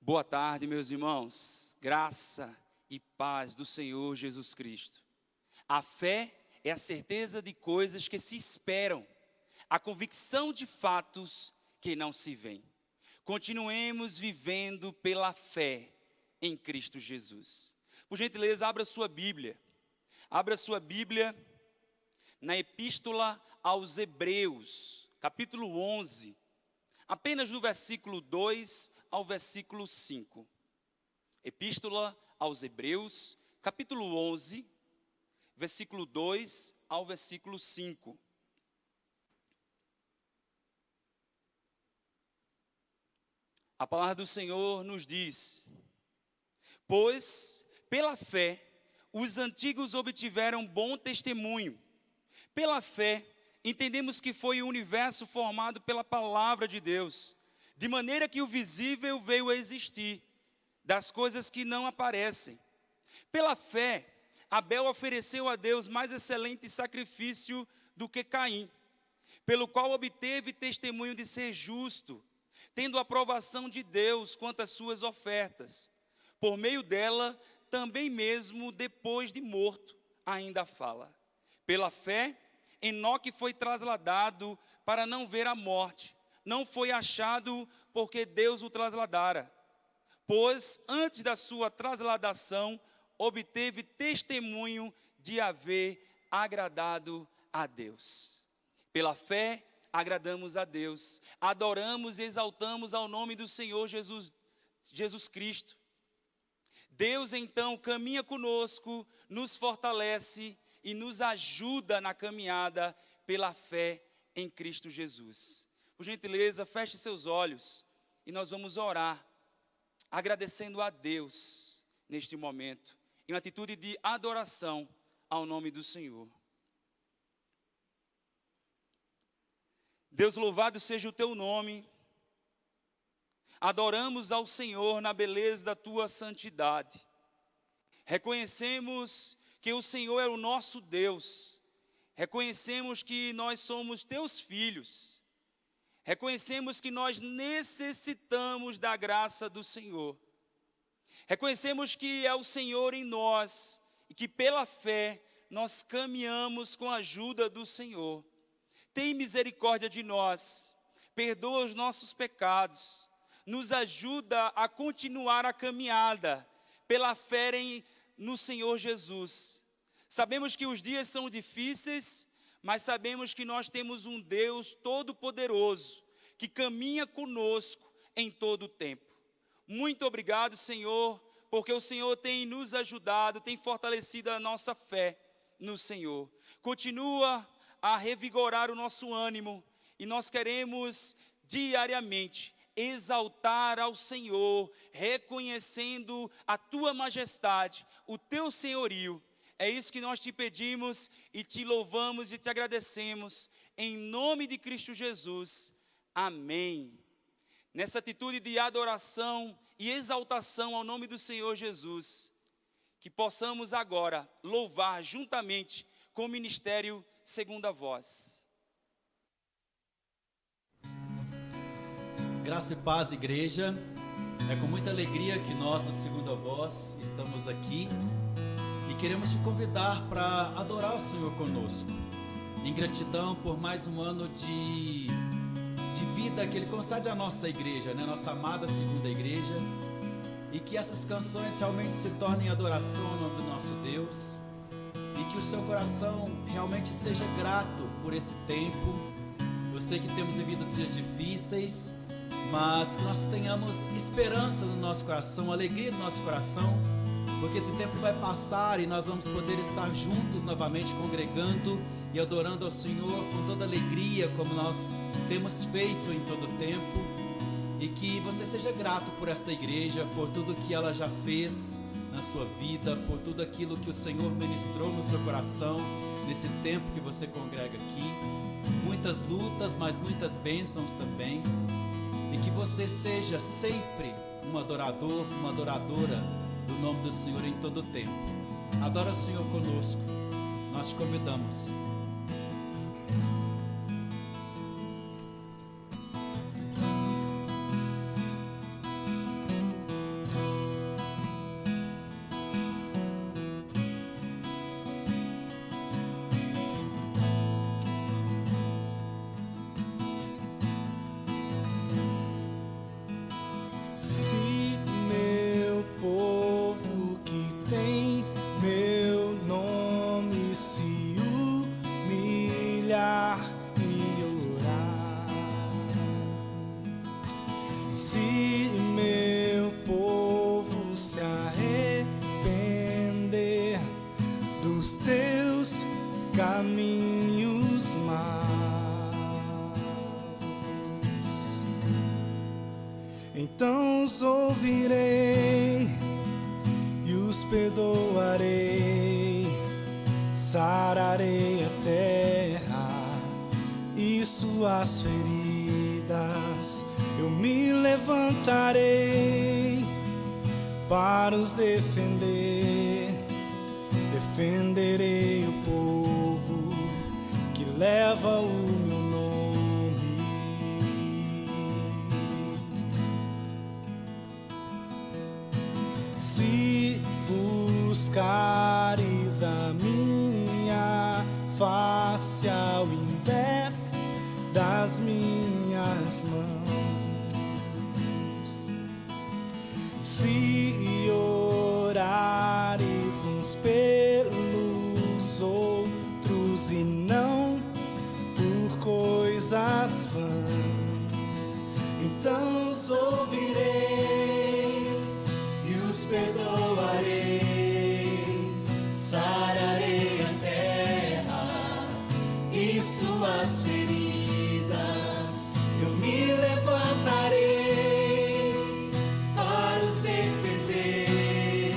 Boa tarde, meus irmãos. Graça e paz do Senhor Jesus Cristo. A fé é a certeza de coisas que se esperam, a convicção de fatos que não se veem. Continuemos vivendo pela fé em Cristo Jesus. Por gentileza, abra sua Bíblia. Abra sua Bíblia na Epístola aos Hebreus, capítulo 11, apenas do versículo 2 ao versículo 5. Epístola aos Hebreus, capítulo 11, versículo 2 ao versículo 5. A palavra do Senhor nos diz: pois, pela fé, os antigos obtiveram bom testemunho. Pela fé, entendemos que foi o universo formado pela palavra de Deus, de maneira que o visível veio a existir, das coisas que não aparecem. Pela fé, Abel ofereceu a Deus mais excelente sacrifício do que Caim, pelo qual obteve testemunho de ser justo, tendo aprovação de Deus quanto às suas ofertas. Por meio dela, também mesmo depois de morto, ainda fala. Pela fé, Enoque foi trasladado para não ver a morte. Não foi achado porque Deus o trasladara. Pois, antes da sua trasladação, obteve testemunho de haver agradado a Deus. Pela fé, agradamos a Deus. Adoramos e exaltamos ao nome do Senhor Jesus Cristo. Deus, então, caminha conosco, nos fortalece e nos ajuda na caminhada pela fé em Cristo Jesus. Por gentileza, feche seus olhos e nós vamos orar, agradecendo a Deus neste momento, em uma atitude de adoração ao nome do Senhor. Deus, louvado seja o teu nome. Adoramos ao Senhor na beleza da tua santidade. Reconhecemos que o Senhor é o nosso Deus. Reconhecemos que nós somos teus filhos. Reconhecemos que nós necessitamos da graça do Senhor. Reconhecemos que é o Senhor em nós e que pela fé nós caminhamos com a ajuda do Senhor. Tem misericórdia de nós, perdoa os nossos pecados, nos ajuda a continuar a caminhada pela fé no Senhor Jesus. Sabemos que os dias são difíceis, mas sabemos que nós temos um Deus todo-poderoso, que caminha conosco em todo o tempo. Muito obrigado, Senhor, porque o Senhor tem nos ajudado, tem fortalecido a nossa fé no Senhor. Continua a revigorar o nosso ânimo, e nós queremos diariamente exaltar ao Senhor, reconhecendo a tua majestade, o teu senhorio. É isso que nós te pedimos e te louvamos e te agradecemos, em nome de Cristo Jesus. Amém. Nessa atitude de adoração e exaltação ao nome do Senhor Jesus, que possamos agora louvar juntamente com o ministério Segundo a Voz. Graça e paz, igreja. É com muita alegria que nós, na Segunda Voz, estamos aqui e queremos te convidar para adorar o Senhor conosco, em gratidão por mais um ano de vida que Ele concede à nossa igreja, né? Nossa amada segunda igreja, e que essas canções realmente se tornem adoração ao nome do nosso Deus, e que o seu coração realmente seja grato por esse tempo. Eu sei que temos vivido dias difíceis, mas que nós tenhamos esperança no nosso coração, alegria no nosso coração, porque esse tempo vai passar e nós vamos poder estar juntos novamente, congregando e adorando ao Senhor com toda alegria, como nós temos feito em todo o tempo. E que você seja grato por esta igreja, por tudo que ela já fez na sua vida, por tudo aquilo que o Senhor ministrou no seu coração nesse tempo que você congrega aqui. Muitas lutas, mas muitas bênçãos também. E que você seja sempre um adorador, uma adoradora do nome do Senhor em todo o tempo. Adora o Senhor conosco. Nós te convidamos. Se meu povo se arrepender dos teus caminhos maus, então os ouvirei e os perdoarei, sararei a terra e suas feridas. Eu me levantarei para os defender, defenderei o povo que leva o meu nome. Se buscares a minha face ao invés das minhas mãos, se orares uns pelos outros e não por coisas vãs, então os ouvirei e os perdoarei, sararei a terra e suas feridas. Eu me levantarei para os defender,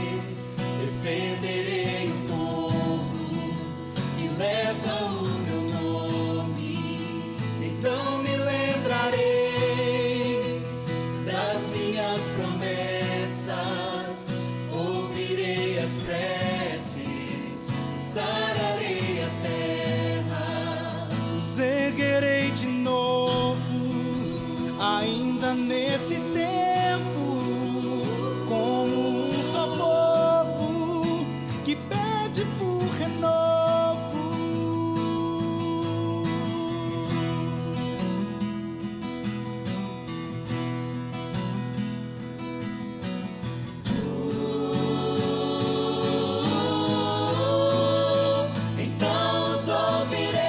defenderei o povo que leva o meu nome. Então me lembrarei das minhas promessas, ouvirei as preces, sararei a terra. Os erguerei de novo, ainda nesse tempo, como um só povo que pede por renovo. Então os ouvirei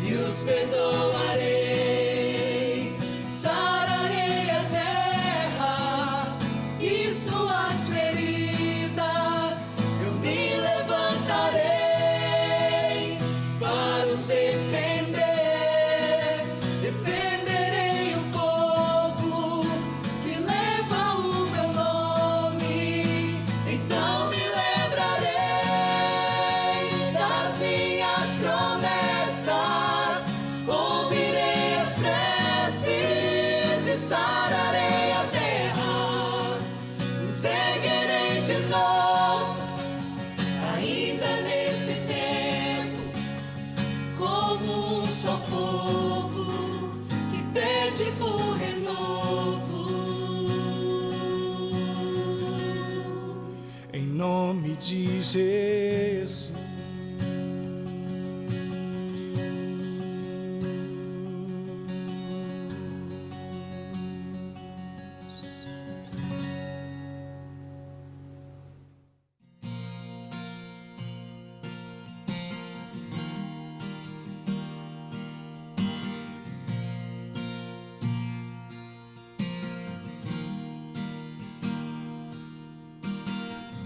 e os perdoarei, sararei a terra e suas feridas. Eu me levantarei para os defender, defenderei o povo que leva o meu nome. Então me lembrarei das minhas promessas, ouvirei as preces e sararei a terra. Nos erguerei de novo, ainda nesse tempo, como um só povo que pede por renovo. Em nome de Jesus.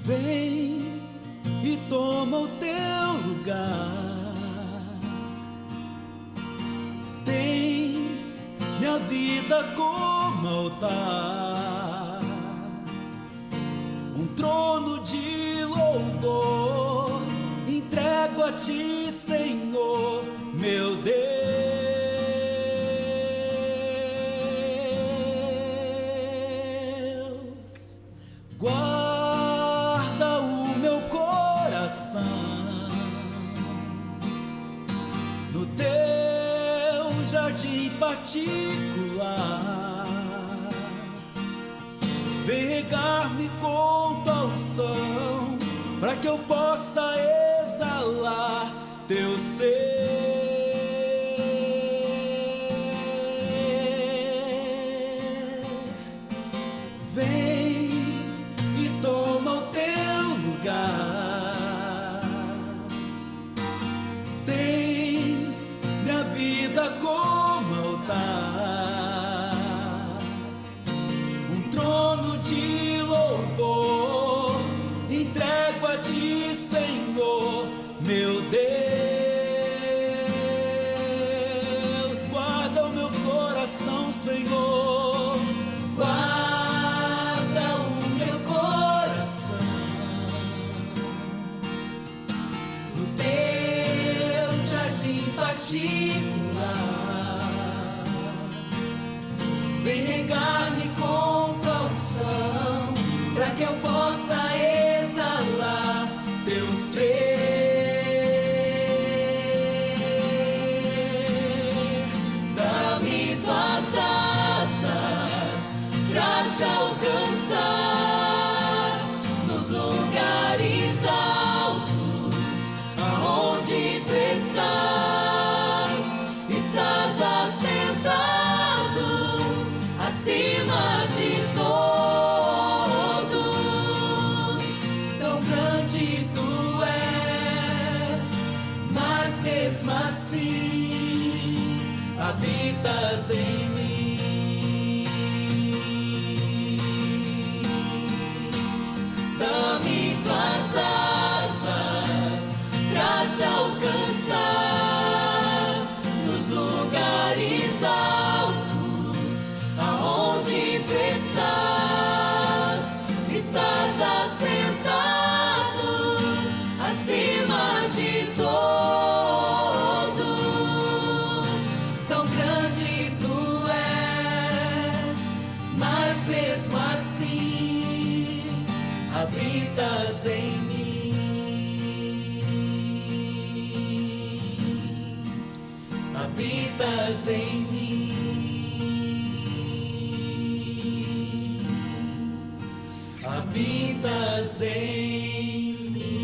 Vem e toma o teu lugar. Tens minha vida como altar, um trono de louvor. Entrego a ti, Senhor, meu Deus. Guarda o meu coração no teu jardim particular. Vem regar-me com tua unção, para que eu possa exalar teu ser. Vem e toma o teu lugar. Tens minha vida como altar, particular. Vem regar-me com tua unção, para que eu possa exalar teu ser. Dá-me tuas asas pra te alcançar nos lugares altos, aonde tu estás assentado acima de todos. Tão grande tu és, mas mesmo assim habitas em mim. Dá-me tuas asas pra te alcançar nos lugares altos, aonde tu estás assentado acima de todos. Tão grande tu és, mas mesmo assim habitas em mim. Habitas em mim. Habitas em mim.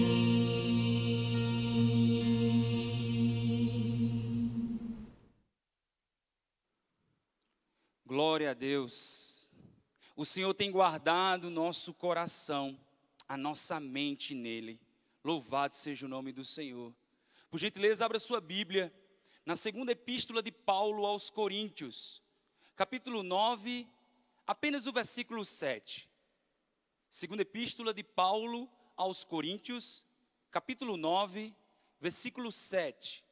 Glória a Deus. O Senhor tem guardado o nosso coração, a nossa mente nele. Louvado seja o nome do Senhor. Por gentileza, abra sua Bíblia na segunda epístola de Paulo aos Coríntios, capítulo 9, apenas o versículo 7. Segunda epístola de Paulo aos Coríntios, capítulo 9, versículo 7.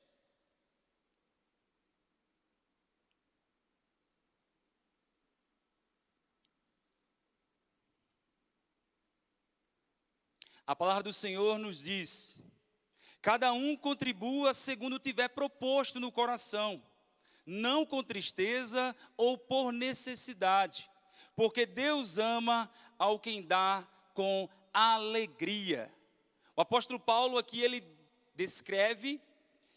A palavra do Senhor nos diz: cada um contribua segundo tiver proposto no coração, não com tristeza ou por necessidade, porque Deus ama ao quem dá com alegria. O apóstolo Paulo aqui, ele descreve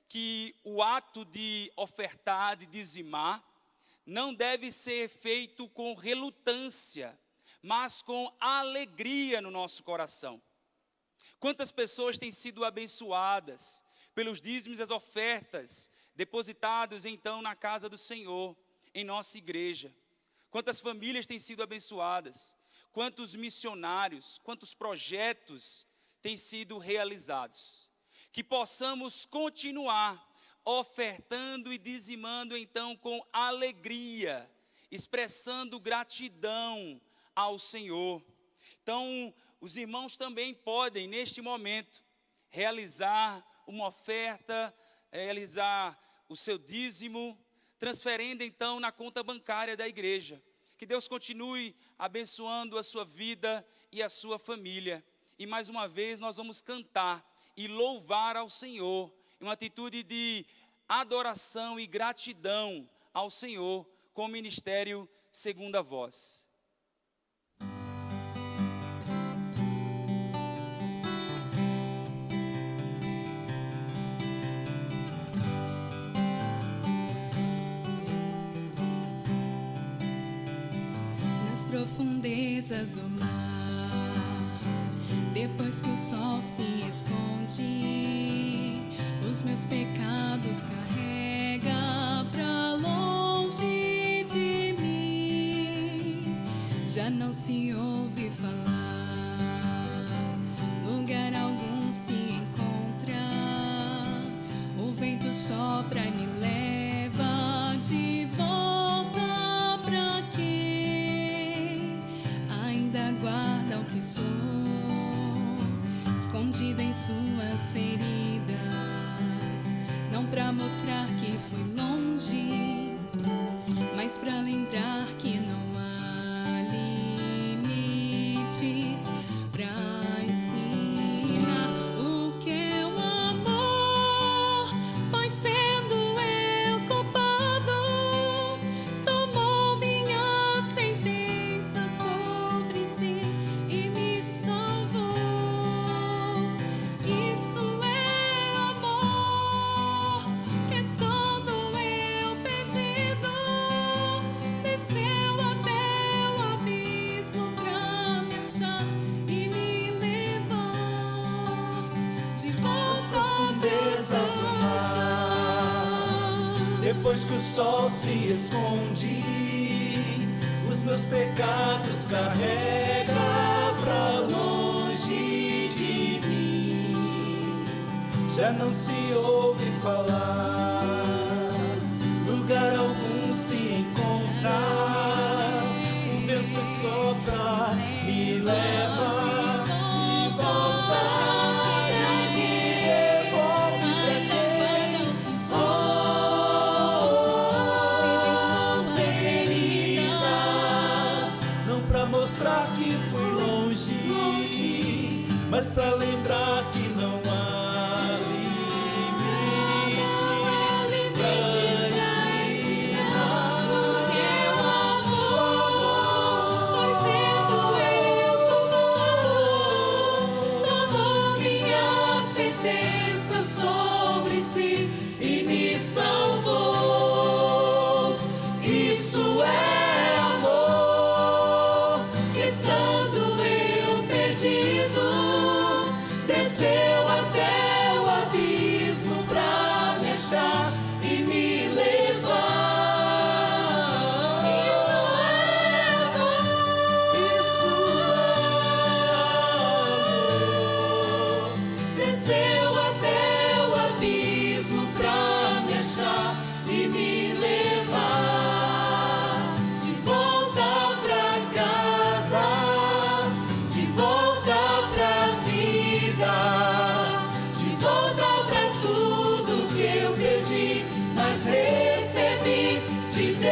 que o ato de ofertar, de dizimar, não deve ser feito com relutância, mas com alegria no nosso coração. Quantas pessoas têm sido abençoadas pelos dízimos e as ofertas depositados então na casa do Senhor, em nossa igreja. Quantas famílias têm sido abençoadas, quantos missionários, quantos projetos têm sido realizados. Que possamos continuar ofertando e dizimando então com alegria, expressando gratidão ao Senhor. Então, os irmãos também podem, neste momento, realizar uma oferta, realizar o seu dízimo, transferindo então na conta bancária da igreja. Que Deus continue abençoando a sua vida e a sua família. E mais uma vez nós vamos cantar e louvar ao Senhor, em uma atitude de adoração e gratidão ao Senhor, com o ministério Segunda Voz. Profundezas do mar, depois que o sol se esconde, os meus pecados carrega pra longe de mim. Já não se ouve falar, lugar algum se encontra, o vento sopra e me leva de volta pra quem ainda guarda o que sou, escondida em suas feridas, não pra mostrar que fui longe, mas pra lembrar que não há limites pra ensinar o que é o amor, pois sendo Depois que o sol se esconde, os meus pecados carrega pra longe de mim. Já não se ouve falar, lugar algum se encontra. O vento sopra, me leva de volta e me devolve pra quem sou. Feridas, não pra mostrar que fui longe, mas pra lembrar que não há sobre si e me salvou. Isso é amor, que estando eu perdido, desceu até o abismo pra me achar e me levar. Isso é amor, desceu até o abismo pra me achar e me levar de volta pra casa, de volta pra vida, de volta pra tudo que eu perdi, mas recebi de Deus.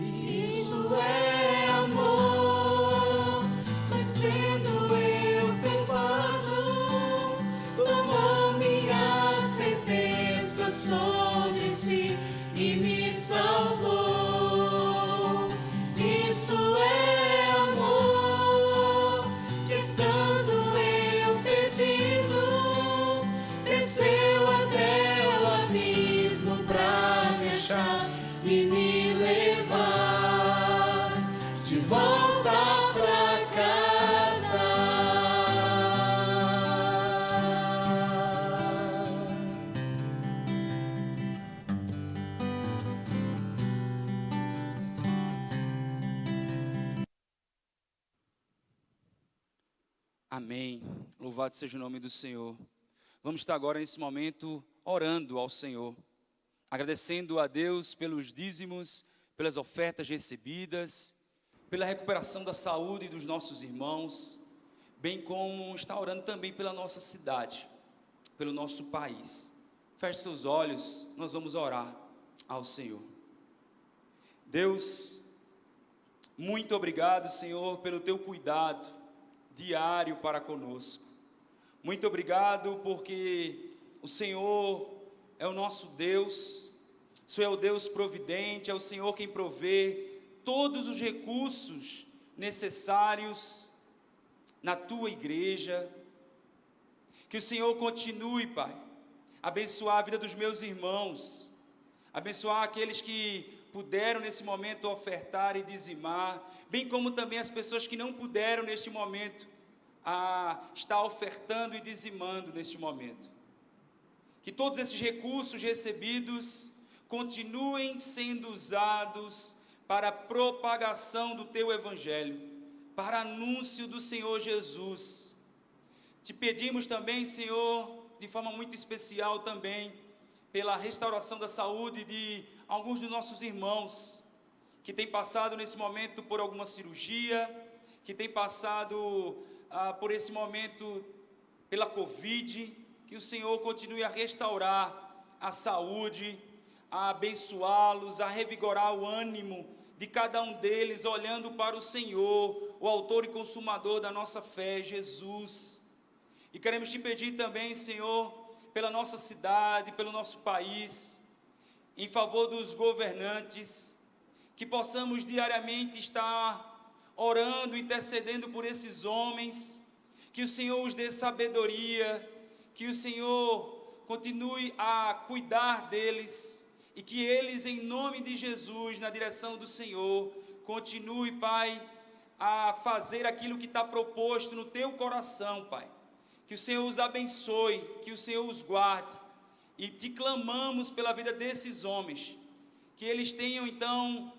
Isso é amor, mas sendo eu culpado, tomou minha sentença sobre si e me salvou. Isso é amor, que estando eu perdido, desceu até o abismo pra me achar e me levar de volta pra casa. Amém. Louvado seja o nome do Senhor. Vamos estar agora nesse momento orando ao Senhor, agradecendo a Deus pelos dízimos, pelas ofertas recebidas, pela recuperação da saúde dos nossos irmãos, bem como está orando também pela nossa cidade, pelo nosso país. Feche seus olhos, nós vamos orar ao Senhor. Deus, muito obrigado, Senhor, pelo teu cuidado diário para conosco. Muito obrigado porque o Senhor é o nosso Deus, o Senhor é o Deus providente, é o Senhor quem provê todos os recursos necessários na tua igreja. Que o Senhor continue, Pai, abençoar a vida dos meus irmãos, abençoar aqueles que puderam nesse momento ofertar e dizimar, bem como também as pessoas que não puderam neste momento estar ofertando e dizimando neste momento. Que todos esses recursos recebidos continuem sendo usados para a propagação do teu evangelho, para anúncio do Senhor Jesus. Te pedimos também, Senhor, de forma muito especial também, pela restauração da saúde de alguns dos nossos irmãos, que têm passado nesse momento por alguma cirurgia, que têm passado por esse momento pela Covid, que o Senhor continue a restaurar a saúde, a abençoá-los, a revigorar o ânimo de cada um deles, olhando para o Senhor, o autor e consumador da nossa fé, Jesus. E queremos te pedir também, Senhor, pela nossa cidade, pelo nosso país, em favor dos governantes, que possamos diariamente estar orando, intercedendo por esses homens, que o Senhor os dê sabedoria, que o Senhor continue a cuidar deles, e que eles, em nome de Jesus, na direção do Senhor, continue, Pai, a fazer aquilo que está proposto no teu coração, Pai. Que o Senhor os abençoe, que o Senhor os guarde, e te clamamos pela vida desses homens, que eles tenham então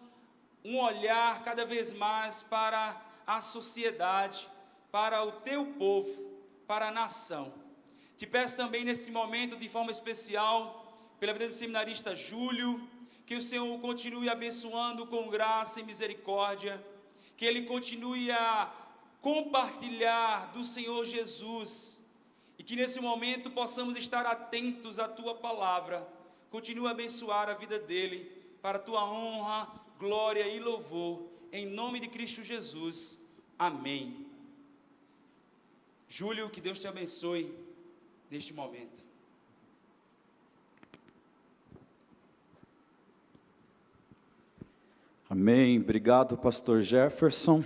um olhar cada vez mais para a sociedade, para o teu povo, para a nação. Te peço também nesse momento, de forma especial, pela vida do seminarista Júlio, que o Senhor continue abençoando com graça e misericórdia, que ele continue a compartilhar do Senhor Jesus, e que nesse momento possamos estar atentos à tua palavra. Continue a abençoar a vida dele, para a tua honra, glória e louvor, em nome de Cristo Jesus, amém. Júlio, que Deus te abençoe neste momento. Amém, obrigado pastor Jefferson.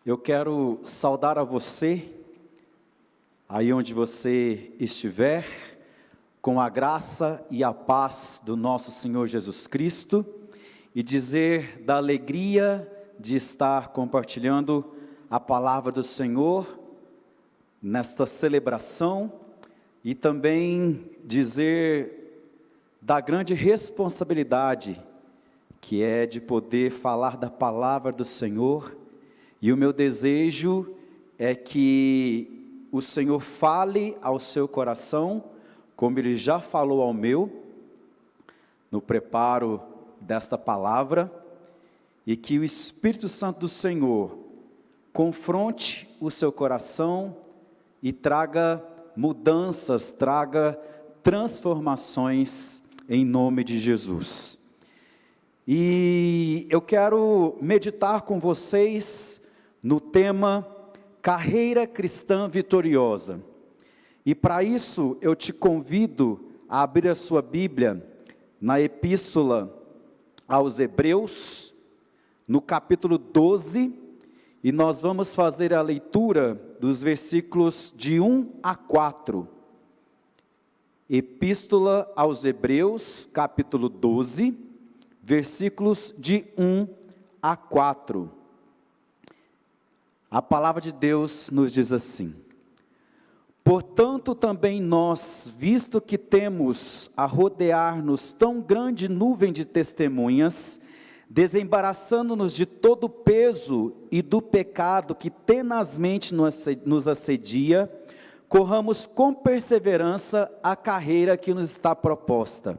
Eu quero saudar a você, aí onde você estiver, com a graça e a paz do nosso Senhor Jesus Cristo, e dizer da alegria de estar compartilhando a palavra do Senhor nesta celebração, e também dizer da grande responsabilidade que é de poder falar da palavra do Senhor. E o meu desejo é que o Senhor fale ao seu coração, como Ele já falou ao meu, no preparo desta palavra, e que o Espírito Santo do Senhor confronte o seu coração e traga mudanças, traga transformações em nome de Jesus. E eu quero meditar com vocês no tema Carreira Cristã Vitoriosa. E para isso eu te convido a abrir a sua Bíblia na Epístola aos Hebreus, no capítulo 12, e nós vamos fazer a leitura dos versículos de 1 a 4. Epístola aos Hebreus, capítulo 12, versículos de 1 a 4. A palavra de Deus nos diz assim: portanto também nós, visto que temos a rodear-nos tão grande nuvem de testemunhas, desembaraçando-nos de todo o peso e do pecado que tenazmente nos assedia, corramos com perseverança a carreira que nos está proposta,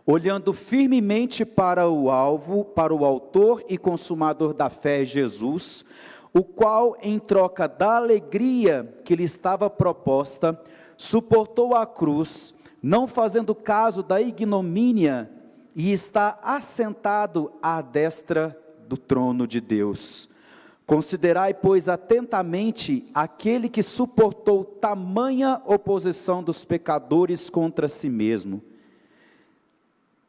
olhando firmemente para o alvo, para o autor e consumador da fé, Jesus, o qual, em troca da alegria que lhe estava proposta, suportou a cruz, não fazendo caso da ignomínia, e está assentado à destra do trono de Deus. Considerai, pois, atentamente aquele que suportou tamanha oposição dos pecadores contra si mesmo,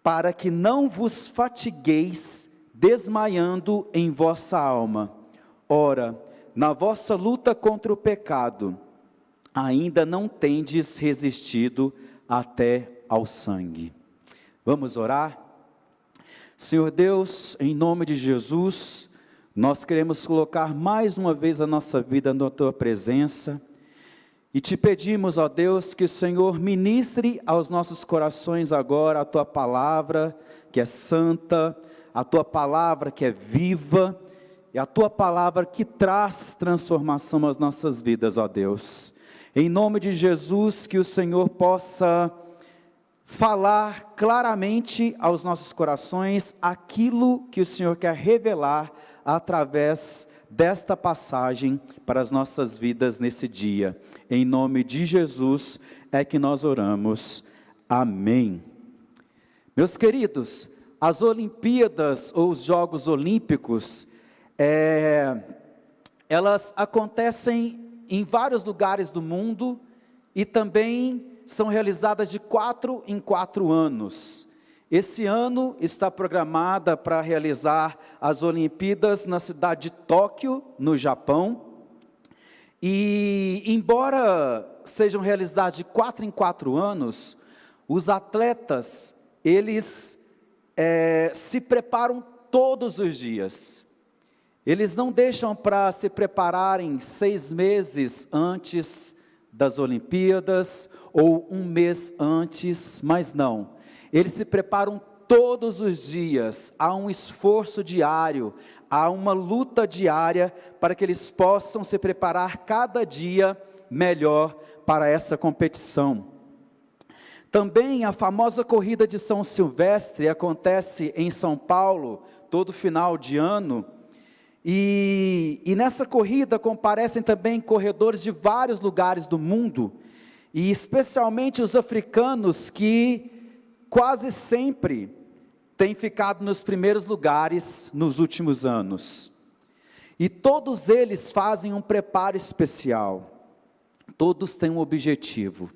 para que não vos fatigueis desmaiando em vossa alma. Ora, na vossa luta contra o pecado, ainda não tendes resistido até ao sangue. Vamos orar? Senhor Deus, em nome de Jesus, nós queremos colocar mais uma vez a nossa vida na Tua presença, e te pedimos, ó Deus, que o Senhor ministre aos nossos corações agora a Tua palavra, que é santa, a Tua palavra que é viva, e a Tua palavra que traz transformação às nossas vidas, ó Deus. Em nome de Jesus, que o Senhor possa falar claramente aos nossos corações aquilo que o Senhor quer revelar através desta passagem para as nossas vidas nesse dia. Em nome de Jesus é que nós oramos. Amém. Meus queridos, as Olimpíadas ou os Jogos Olímpicos, elas acontecem em vários lugares do mundo e também são realizadas de 4 em 4 anos. Esse ano está programada para realizar as Olimpíadas na cidade de Tóquio, no Japão. E embora sejam realizadas de 4 em 4 anos, os atletas, eles se preparam todos os dias. Eles não deixam para se prepararem 6 meses antes das Olimpíadas, ou 1 mês antes, mas não. Eles se preparam todos os dias, há um esforço diário, há uma luta diária, para que eles possam se preparar cada dia melhor para essa competição. Também a famosa corrida de São Silvestre acontece em São Paulo, todo final de ano, e nessa corrida comparecem também corredores de vários lugares do mundo, e especialmente os africanos, que quase sempre têm ficado nos primeiros lugares nos últimos anos. E todos eles fazem um preparo especial, todos têm um objetivo: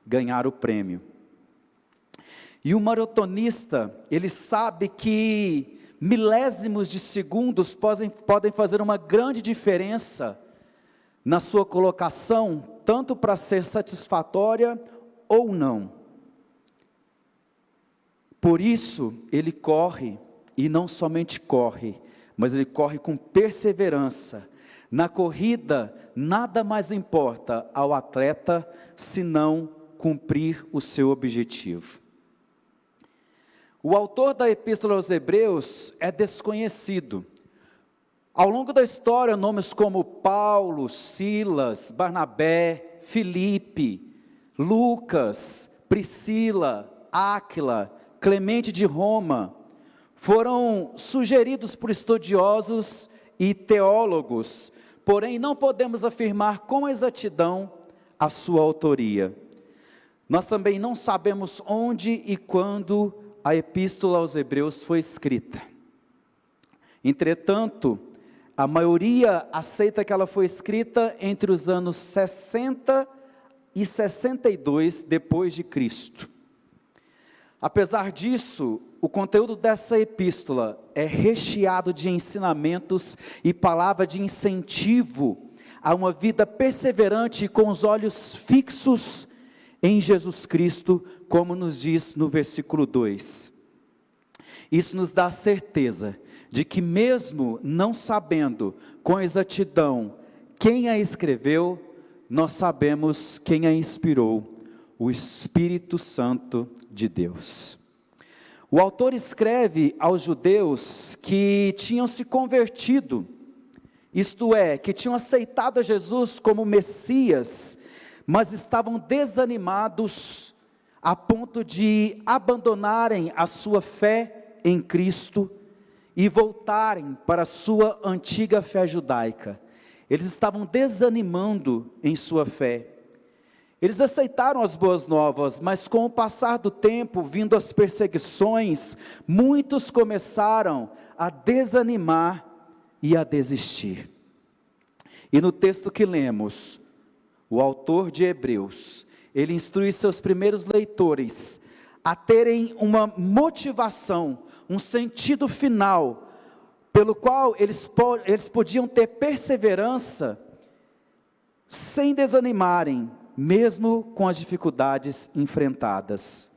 ganhar o prêmio. E o maratonista, ele sabe que milésimos de segundos podem fazer uma grande diferença na sua colocação, tanto para ser satisfatória ou não. Por isso, ele corre, e não somente corre, mas ele corre com perseverança. Na corrida, nada mais importa ao atleta, senão cumprir o seu objetivo. O autor da Epístola aos Hebreus é desconhecido. Ao longo da história, nomes como Paulo, Silas, Barnabé, Filipe, Lucas, Priscila, Áquila, Clemente de Roma, foram sugeridos por estudiosos e teólogos, porém não podemos afirmar com exatidão a sua autoria. Nós também não sabemos onde e quando a Epístola aos Hebreus foi escrita. Entretanto, a maioria aceita que ela foi escrita entre os anos 60 e 62 depois de Cristo. Apesar disso, o conteúdo dessa epístola é recheado de ensinamentos e palavra de incentivo a uma vida perseverante e com os olhos fixos em Jesus Cristo, como nos diz no versículo 2. Isso nos dá a certeza de que, mesmo não sabendo com exatidão quem a escreveu, nós sabemos quem a inspirou: o Espírito Santo de Deus. O autor escreve aos judeus que tinham se convertido, isto é, que tinham aceitado a Jesus como Messias, mas estavam desanimados a ponto de abandonarem a sua fé em Cristo e voltarem para a sua antiga fé judaica. Eles estavam desanimando em sua fé. Eles aceitaram as boas novas, mas com o passar do tempo, vindo as perseguições, muitos começaram a desanimar e a desistir. E no texto que lemos, o autor de Hebreus, ele instrui seus primeiros leitores a terem uma motivação, um sentido final, pelo qual eles podiam ter perseverança, sem desanimarem, mesmo com as dificuldades enfrentadas.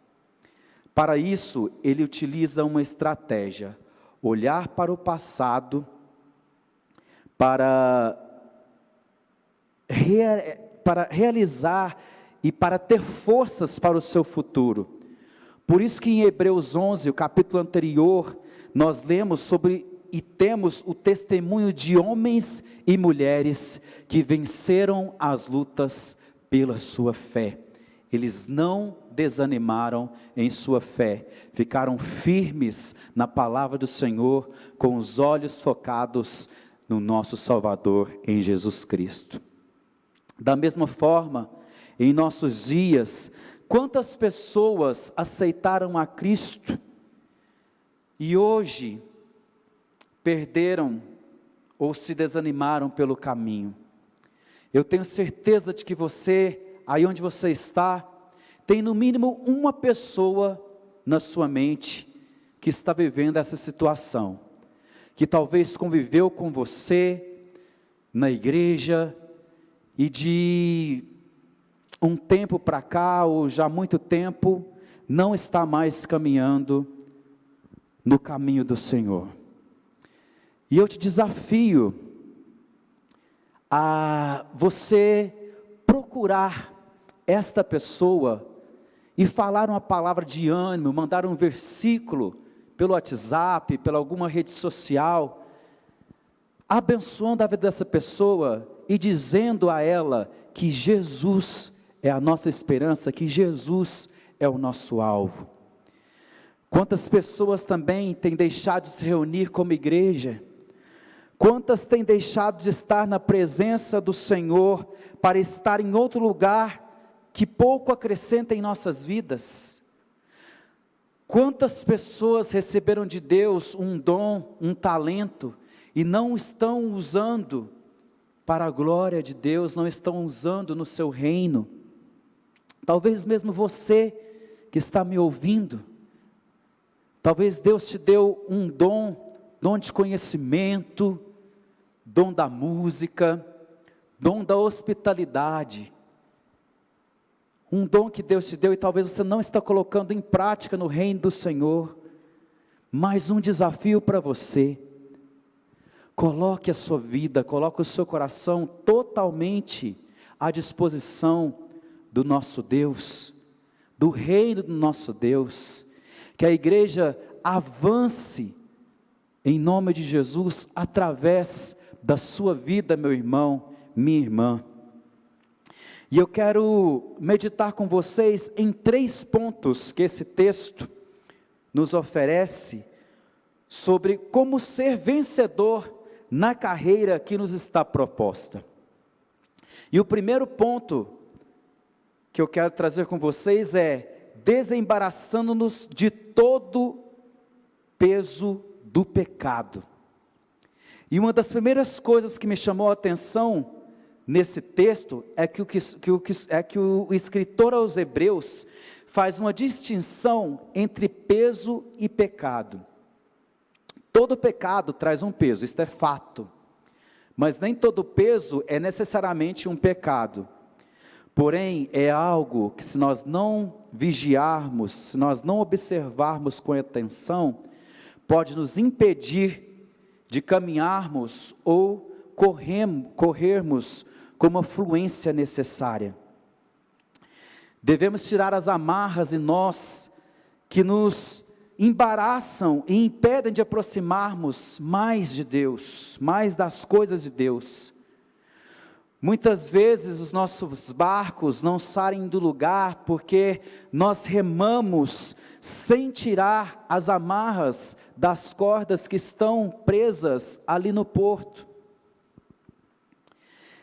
Para isso, ele utiliza uma estratégia: olhar para o passado, para realizar e para ter forças para o seu futuro. Por isso que em Hebreus 11, o capítulo anterior, nós lemos sobre e temos o testemunho de homens e mulheres que venceram as lutas pela sua fé. Eles não desanimaram em sua fé, ficaram firmes na palavra do Senhor, com os olhos focados no nosso Salvador, em Jesus Cristo. Da mesma forma, em nossos dias, quantas pessoas aceitaram a Cristo e hoje perderam ou se desanimaram pelo caminho? Eu tenho certeza de que você, aí onde você está, tem no mínimo uma pessoa na sua mente que está vivendo essa situação, que talvez conviveu com você na igreja e de um tempo para cá, ou já há muito tempo, não está mais caminhando no caminho do Senhor. E eu te desafio a você procurar esta pessoa e falar uma palavra de ânimo, mandar um versículo pelo WhatsApp, pela alguma rede social, abençoando a vida dessa pessoa e dizendo a ela que Jesus é a nossa esperança, que Jesus é o nosso alvo. Quantas pessoas também têm deixado de se reunir como igreja? Quantas têm deixado de estar na presença do Senhor para estar em outro lugar que pouco acrescenta em nossas vidas? Quantas pessoas receberam de Deus um dom, um talento, e não estão usando para a glória de Deus, não estão usando no seu reino? Talvez mesmo você que está me ouvindo, talvez Deus te deu um dom de conhecimento, dom da música, dom da hospitalidade, um dom que Deus te deu e talvez você não está colocando em prática no reino do Senhor. Mais um desafio para você: coloque a sua vida, coloque o seu coração totalmente à disposição do nosso Deus, do reino do nosso Deus, que a igreja avance em nome de Jesus, através da sua vida, meu irmão, minha irmã. E eu quero meditar com vocês em 3 pontos que esse texto nos oferece, sobre como ser vencedor na carreira que nos está proposta. E o primeiro ponto que eu quero trazer com vocês é: desembaraçando-nos de todo peso do pecado. E uma das primeiras coisas que me chamou a atenção nesse texto é que o escritor aos Hebreus faz uma distinção entre peso e pecado. Todo pecado traz um peso, isto é fato, mas nem todo peso é necessariamente um pecado. Porém, é algo que, se nós não vigiarmos, se nós não observarmos com atenção, pode nos impedir de caminharmos ou corrermos com uma fluência necessária. Devemos tirar as amarras em nós que nos embaraçam e impedem de aproximarmos mais de Deus, mais das coisas de Deus. Muitas vezes os nossos barcos não saem do lugar porque nós remamos sem tirar as amarras das cordas que estão presas ali no porto.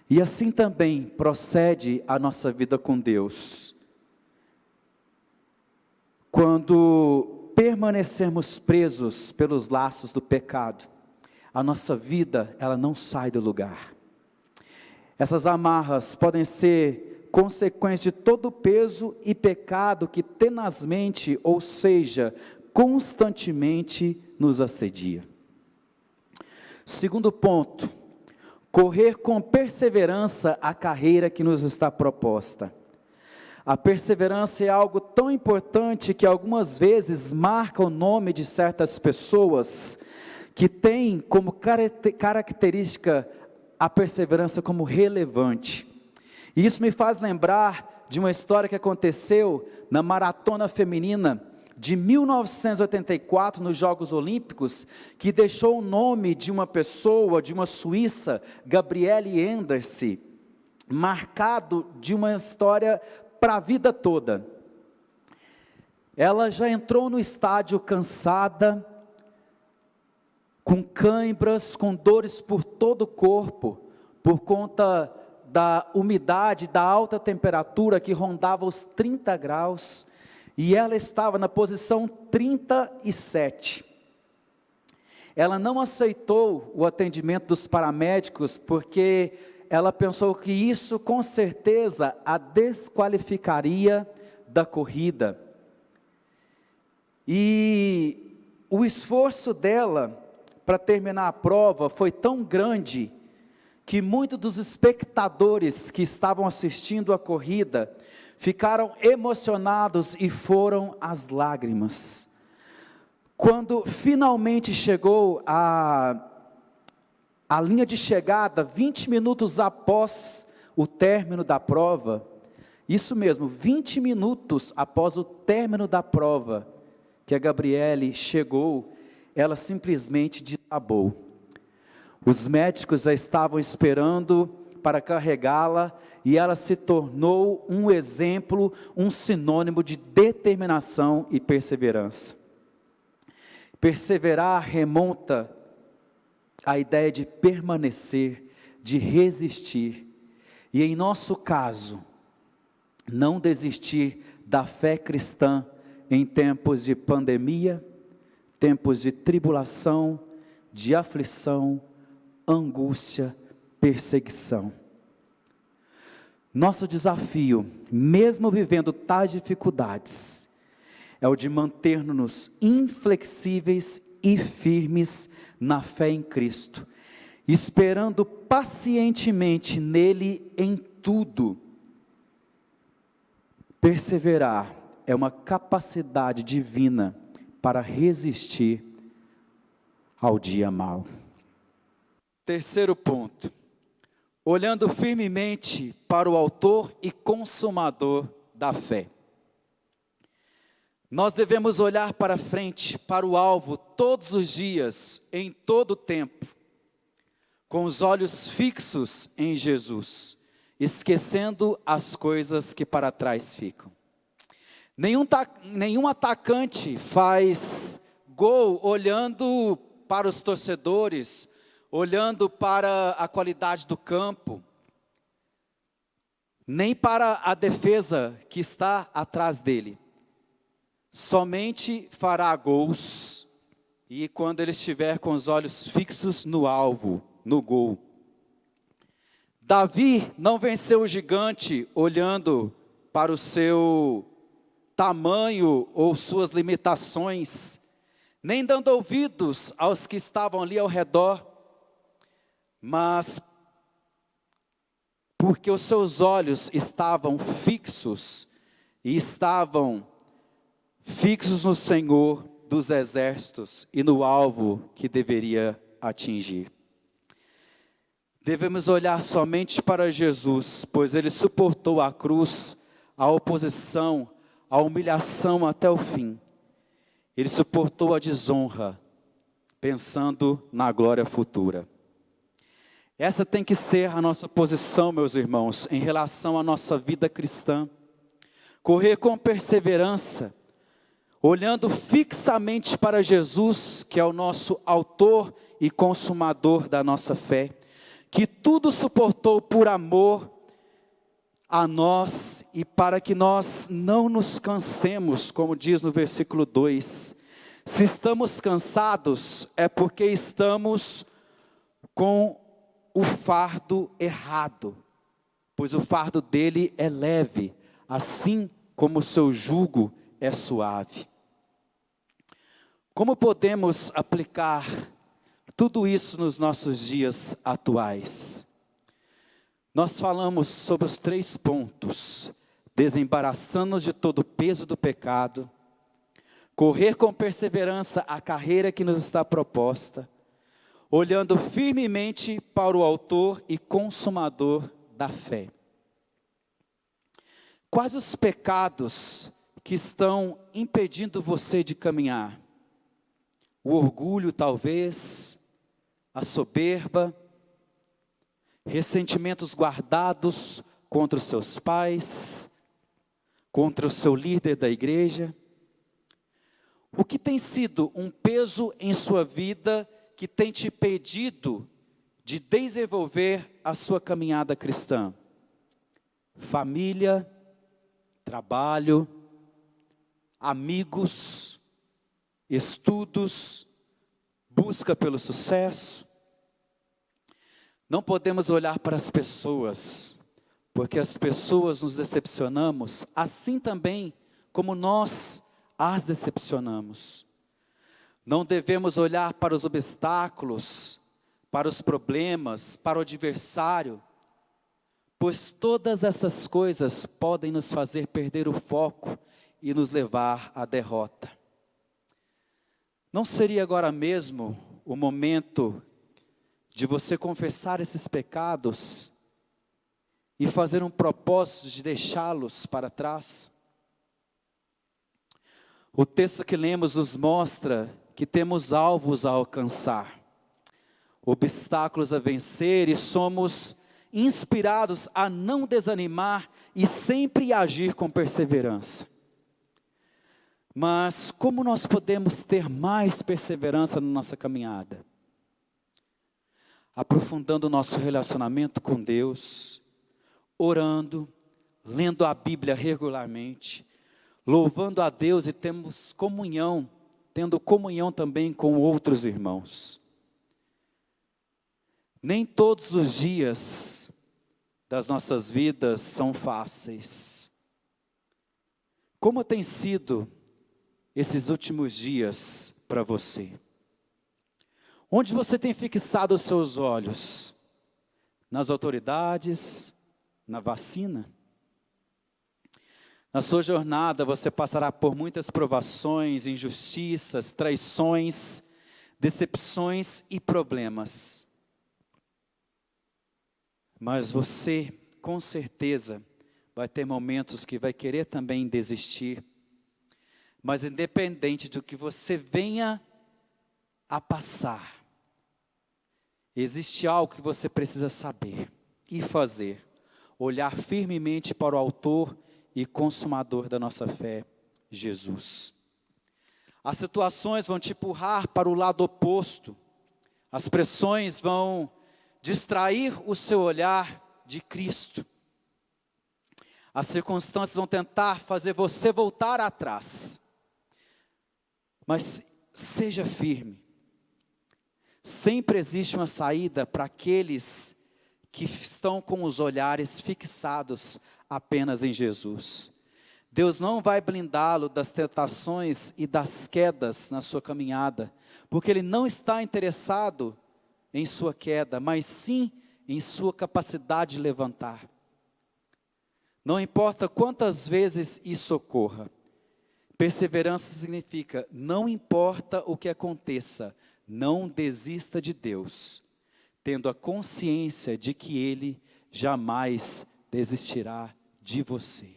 E assim também procede a nossa vida com Deus. Quando permanecermos presos pelos laços do pecado, a nossa vida, ela não sai do lugar. Essas amarras podem ser consequência de todo o peso e pecado que tenazmente, ou seja, constantemente nos assedia. Segundo ponto: correr com perseverança a carreira que nos está proposta. A perseverança é algo tão importante que algumas vezes marca o nome de certas pessoas que têm como característica a perseverança como relevante. E isso me faz lembrar de uma história que aconteceu na maratona feminina de 1984, nos Jogos Olímpicos, que deixou o nome de uma pessoa, de uma suíça, Gabriele Anderse, marcado de uma história para a vida toda. Ela já entrou no estádio cansada, com cãibras, com dores por todo o corpo, por conta da umidade, da alta temperatura que rondava os 30 graus, e ela estava na posição 37. Ela não aceitou o atendimento dos paramédicos, porque ela pensou que isso com certeza a desqualificaria da corrida. E o esforço dela para terminar a prova foi tão grande, que muitos dos espectadores que estavam assistindo a corrida ficaram emocionados e foram às lágrimas. Quando finalmente chegou a linha de chegada, 20 minutos após o término da prova, isso mesmo, 20 minutos após o término da prova, que a Gabriele chegou, ela simplesmente desabou. Os médicos já estavam esperando para carregá-la, e ela se tornou um exemplo, um sinônimo de determinação e perseverança. Perseverar remonta à ideia de permanecer, de resistir, e em nosso caso, não desistir da fé cristã em tempos de pandemia, tempos de tribulação, de aflição, angústia, perseguição. Nosso desafio, mesmo vivendo tais dificuldades, é o de manter-nos inflexíveis e firmes na fé em Cristo, esperando pacientemente nele em tudo. Perseverar é uma capacidade divina para resistir ao dia mau. Terceiro ponto, olhando firmemente para o autor e consumador da fé. Nós devemos olhar para frente, para o alvo, todos os dias, em todo o tempo, com os olhos fixos em Jesus, esquecendo as coisas que para trás ficam. Nenhum atacante faz gol olhando para os torcedores, olhando para a qualidade do campo, nem para a defesa que está atrás dele. Somente fará gols, e quando ele estiver com os olhos fixos no alvo, no gol. Davi não venceu o gigante olhando para o seu tamanho ou suas limitações, nem dando ouvidos aos que estavam ali ao redor, mas porque os seus olhos estavam fixos, e estavam fixos no Senhor dos exércitos e no alvo que deveria atingir. Devemos olhar somente para Jesus, pois ele suportou a cruz, a oposição, a humilhação até o fim. Ele suportou a desonra, pensando na glória futura. Essa tem que ser a nossa posição, meus irmãos, em relação à nossa vida cristã. Correr com perseverança, olhando fixamente para Jesus, que é o nosso autor e consumador da nossa fé, que tudo suportou por amor a nós e para que nós não nos cansemos, como diz no versículo 2. Se estamos cansados, é porque estamos com o fardo errado, pois o fardo dele é leve, assim como o seu jugo é suave. Como podemos aplicar tudo isso nos nossos dias atuais? Nós falamos sobre os 3 pontos: desembaraçando-nos de todo o peso do pecado, correr com perseverança a carreira que nos está proposta, olhando firmemente para o autor e consumador da fé. Quais os pecados que estão impedindo você de caminhar? O orgulho, talvez, a soberba, ressentimentos guardados contra os seus pais, contra o seu líder da igreja. O que tem sido um peso em sua vida que tem te impedido de desenvolver a sua caminhada cristã? Família, trabalho, amigos, estudos, busca pelo sucesso. Não podemos olhar para as pessoas, porque as pessoas nos decepcionamos, assim também como nós as decepcionamos. Não devemos olhar para os obstáculos, para os problemas, para o adversário, pois todas essas coisas podem nos fazer perder o foco e nos levar à derrota. Não seria agora mesmo o momento de você confessar esses pecados e fazer um propósito de deixá-los para trás? O texto que lemos nos mostra que temos alvos a alcançar, obstáculos a vencer, e somos inspirados a não desanimar e sempre agir com perseverança. Mas como nós podemos ter mais perseverança na nossa caminhada? Aprofundando o nosso relacionamento com Deus, orando, lendo a Bíblia regularmente, louvando a Deus e tendo comunhão também com outros irmãos. Nem todos os dias das nossas vidas são fáceis. Como tem sido esses últimos dias para você? Onde você tem fixado os seus olhos? Nas autoridades? Na vacina? Na sua jornada você passará por muitas provações, injustiças, traições, decepções e problemas. Mas você, com certeza, vai ter momentos que vai querer também desistir. Mas independente do que você venha a passar, existe algo que você precisa saber e fazer. Olhar firmemente para o autor e consumador da nossa fé, Jesus. As situações vão te empurrar para o lado oposto. As pressões vão distrair o seu olhar de Cristo. As circunstâncias vão tentar fazer você voltar atrás. Mas seja firme. Sempre existe uma saída para aqueles que estão com os olhares fixados apenas em Jesus. Deus não vai blindá-lo das tentações e das quedas na sua caminhada, porque Ele não está interessado em sua queda, mas sim em sua capacidade de levantar. Não importa quantas vezes isso ocorra, perseverança significa, não importa o que aconteça, não desista de Deus, tendo a consciência de que Ele jamais desistirá de você.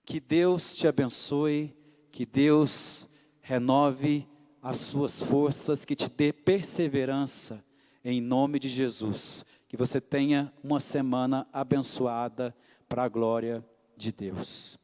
Que Deus te abençoe, que Deus renove as suas forças, que te dê perseverança, em nome de Jesus. Que você tenha uma semana abençoada para a glória de Deus.